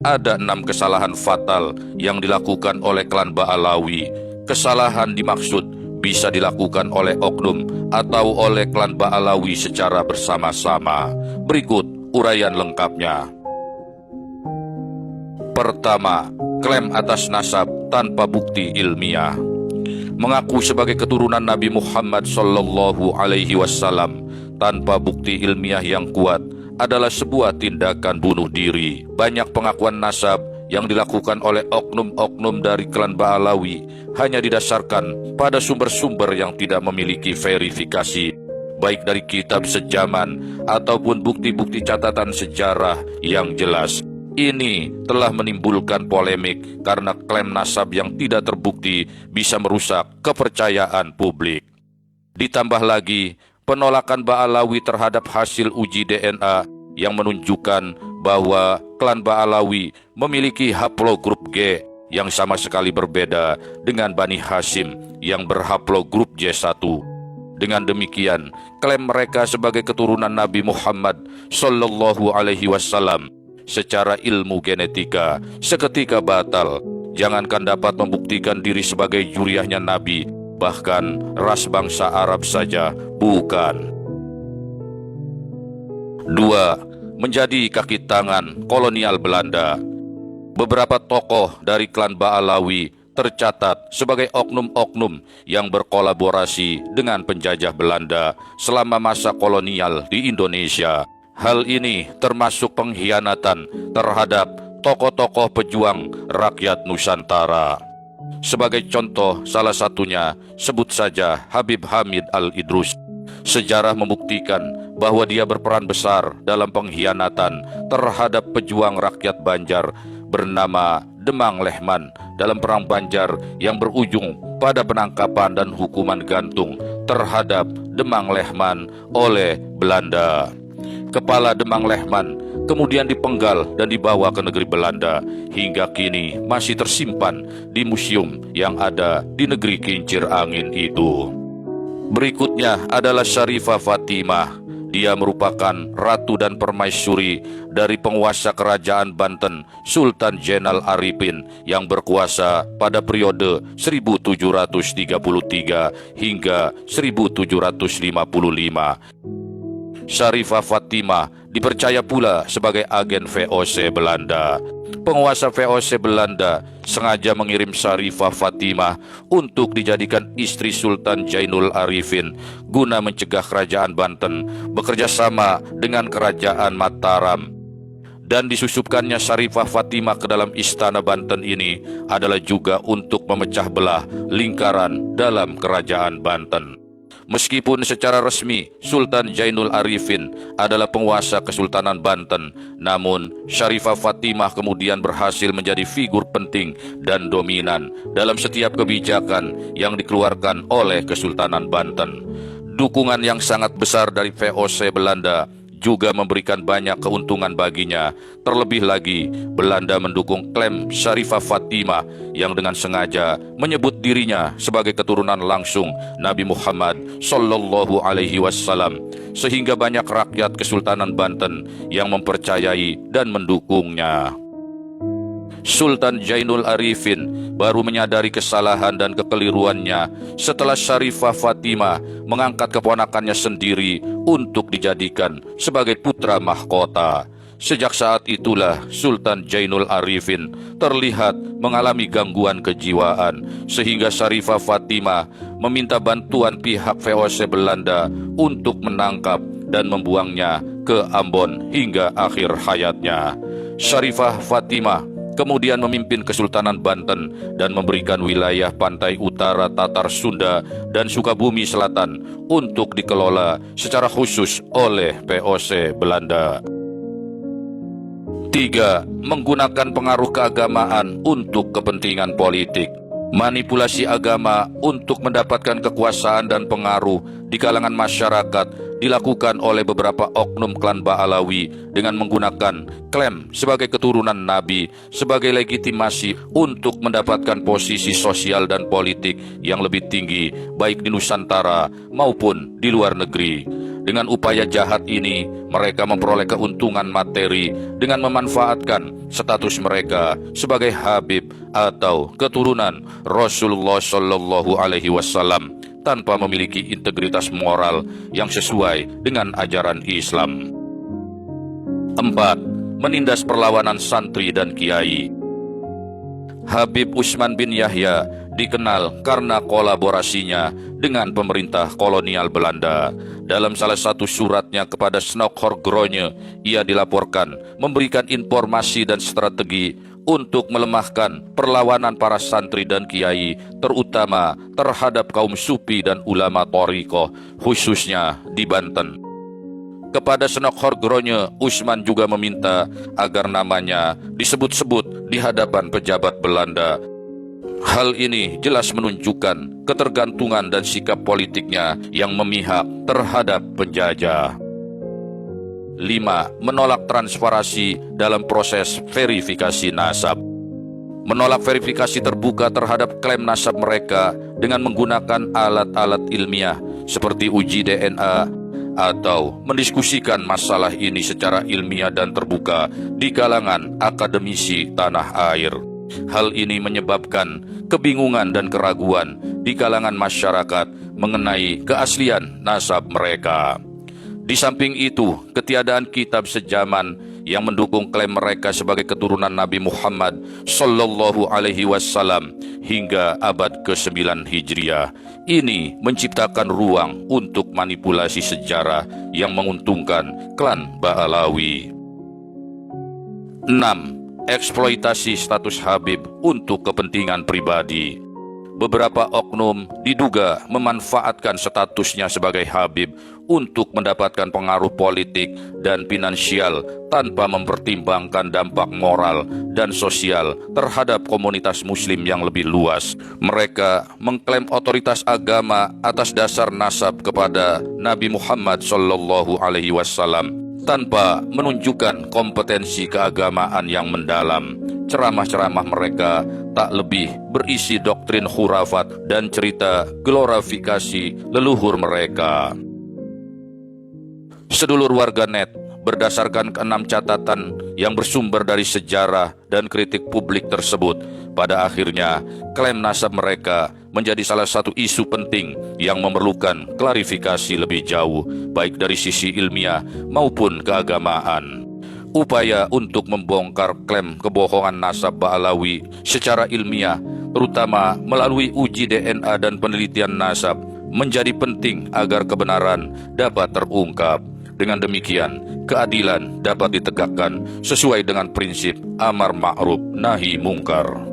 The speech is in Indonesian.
Ada 6 kesalahan fatal yang dilakukan oleh klan Ba'alawi. Kesalahan dimaksud bisa dilakukan oleh oknum atau oleh klan Ba'alawi secara bersama-sama. Berikut uraian lengkapnya. Pertama, klaim atas nasab tanpa bukti ilmiah. Mengaku sebagai keturunan Nabi Muhammad SAW tanpa bukti ilmiah yang kuat adalah sebuah tindakan bunuh diri. Banyak pengakuan nasab yang dilakukan oleh oknum-oknum dari klan Ba'alawi hanya didasarkan pada sumber-sumber yang tidak memiliki verifikasi, baik dari kitab sejaman ataupun bukti-bukti catatan sejarah yang jelas. Ini telah menimbulkan polemik karena klaim nasab yang tidak terbukti bisa merusak kepercayaan publik. Ditambah lagi, penolakan Ba'alawi terhadap hasil uji DNA yang menunjukkan bahwa klan Ba'alawi memiliki haplogrup G yang sama sekali berbeda dengan Bani Hashim yang berhaplogrup J1. Dengan demikian, klaim mereka sebagai keturunan Nabi Muhammad SAW secara ilmu genetika seketika batal. Jangankan dapat membuktikan diri sebagai juriahnya Nabi, bahkan ras bangsa Arab saja bukan. 2. Menjadi kaki tangan kolonial Belanda. Beberapa tokoh dari klan Ba'alawi tercatat sebagai oknum-oknum yang berkolaborasi dengan penjajah Belanda selama masa kolonial di Indonesia. Hal ini termasuk pengkhianatan terhadap tokoh-tokoh pejuang rakyat Nusantara. Sebagai contoh, salah satunya sebut saja Habib Hamid Al-Idrus. Sejarah membuktikan bahwa dia berperan besar dalam pengkhianatan terhadap pejuang rakyat Banjar bernama Demang Lehman dalam Perang Banjar yang berujung pada penangkapan dan hukuman gantung terhadap Demang Lehman oleh Belanda. Kepala Demang Lehman kemudian dipenggal dan dibawa ke negeri Belanda. Hingga kini masih tersimpan di museum yang ada di negeri kincir angin itu. Berikutnya adalah Syarifah Fatimah. Dia merupakan ratu dan permaisuri dari penguasa kerajaan Banten, Sultan Zainal Arifin yang berkuasa pada periode 1733 hingga 1755. Syarifah Fatimah dipercaya pula sebagai agen VOC Belanda. Penguasa VOC Belanda sengaja mengirim Syarifah Fatimah untuk dijadikan istri Sultan Zainul Arifin guna mencegah kerajaan Banten bekerja sama dengan kerajaan Mataram. Dan disusupkannya Syarifah Fatimah ke dalam istana Banten ini adalah juga untuk memecah belah lingkaran dalam kerajaan Banten. Meskipun secara resmi Sultan Zainul Arifin adalah penguasa Kesultanan Banten, namun Syarifah Fatimah kemudian berhasil menjadi figur penting dan dominan dalam setiap kebijakan yang dikeluarkan oleh Kesultanan Banten. Dukungan yang sangat besar dari VOC Belanda juga memberikan banyak keuntungan baginya. Terlebih lagi, Belanda mendukung klaim Syarifah Fatimah yang dengan sengaja menyebut dirinya sebagai keturunan langsung Nabi Muhammad SAW, sehingga banyak rakyat Kesultanan Banten yang mempercayai dan mendukungnya. Sultan Zainul Arifin baru menyadari kesalahan dan kekeliruannya setelah Syarifah Fatimah mengangkat keponakannya sendiri untuk dijadikan sebagai putra mahkota. Sejak saat itulah Sultan Zainul Arifin terlihat mengalami gangguan kejiwaan, sehingga Syarifah Fatimah meminta bantuan pihak VOC Belanda untuk menangkap dan membuangnya ke Ambon hingga akhir hayatnya. Syarifah Fatimah kemudian memimpin Kesultanan Banten dan memberikan wilayah pantai utara Tatar Sunda dan Sukabumi Selatan untuk dikelola secara khusus oleh VOC Belanda. 3. Menggunakan pengaruh keagamaan untuk kepentingan politik. Manipulasi agama untuk mendapatkan kekuasaan dan pengaruh di kalangan masyarakat dilakukan oleh beberapa oknum klan Ba'alawi dengan menggunakan klaim sebagai keturunan Nabi sebagai legitimasi untuk mendapatkan posisi sosial dan politik yang lebih tinggi baik di Nusantara maupun di luar negeri. Dengan upaya jahat ini, mereka memperoleh keuntungan materi dengan memanfaatkan status mereka sebagai Habib atau keturunan Rasulullah Shallallahu Alaihi Wasallam tanpa memiliki integritas moral yang sesuai dengan ajaran Islam. 4. Menindas perlawanan santri dan kiai. Habib Utsman bin Yahya dikenal karena kolaborasinya dengan pemerintah kolonial Belanda. Dalam salah satu suratnya kepada Snokkhorgronye, ia dilaporkan memberikan informasi dan strategi untuk melemahkan perlawanan para santri dan kiai, terutama terhadap kaum sufi dan ulama thariqah, khususnya di Banten. Kepada Snokkhorgronye, Utsman juga meminta agar namanya disebut-sebut di hadapan pejabat Belanda. Hal ini jelas menunjukkan ketergantungan dan sikap politiknya yang memihak terhadap penjajah. 5. Menolak transparansi dalam proses verifikasi nasab. Menolak verifikasi terbuka terhadap klaim nasab mereka dengan menggunakan alat-alat ilmiah seperti uji DNA atau mendiskusikan masalah ini secara ilmiah dan terbuka di kalangan akademisi tanah air. Hal ini menyebabkan kebingungan dan keraguan di kalangan masyarakat mengenai keaslian nasab mereka. Di samping itu, ketiadaan kitab sejaman yang mendukung klaim mereka sebagai keturunan Nabi Muhammad Sallallahu Alaihi Wasallam hingga abad ke-9 Hijriah ini menciptakan ruang untuk manipulasi sejarah yang menguntungkan klan Ba'alawi. 6. Eksploitasi status Habib untuk kepentingan pribadi. Beberapa oknum diduga memanfaatkan statusnya sebagai Habib untuk mendapatkan pengaruh politik dan finansial tanpa mempertimbangkan dampak moral dan sosial terhadap komunitas muslim yang lebih luas. Mereka mengklaim otoritas agama atas dasar nasab kepada Nabi Muhammad Shallallahu Alaihi Wasallam tanpa menunjukkan kompetensi keagamaan yang mendalam. Ceramah-ceramah mereka tak lebih berisi doktrin khurafat dan cerita glorifikasi leluhur mereka. Sedulur warganet, berdasarkan ke-6 catatan yang bersumber dari sejarah dan kritik publik tersebut, pada akhirnya klaim nasab mereka menjadi salah satu isu penting yang memerlukan klarifikasi lebih jauh, baik dari sisi ilmiah maupun keagamaan. Upaya untuk membongkar klaim kebohongan nasab Ba'alawi secara ilmiah, terutama melalui uji DNA dan penelitian nasab, menjadi penting agar kebenaran dapat terungkap. Dengan demikian, keadilan dapat ditegakkan sesuai dengan prinsip amar ma'ruf nahi mungkar.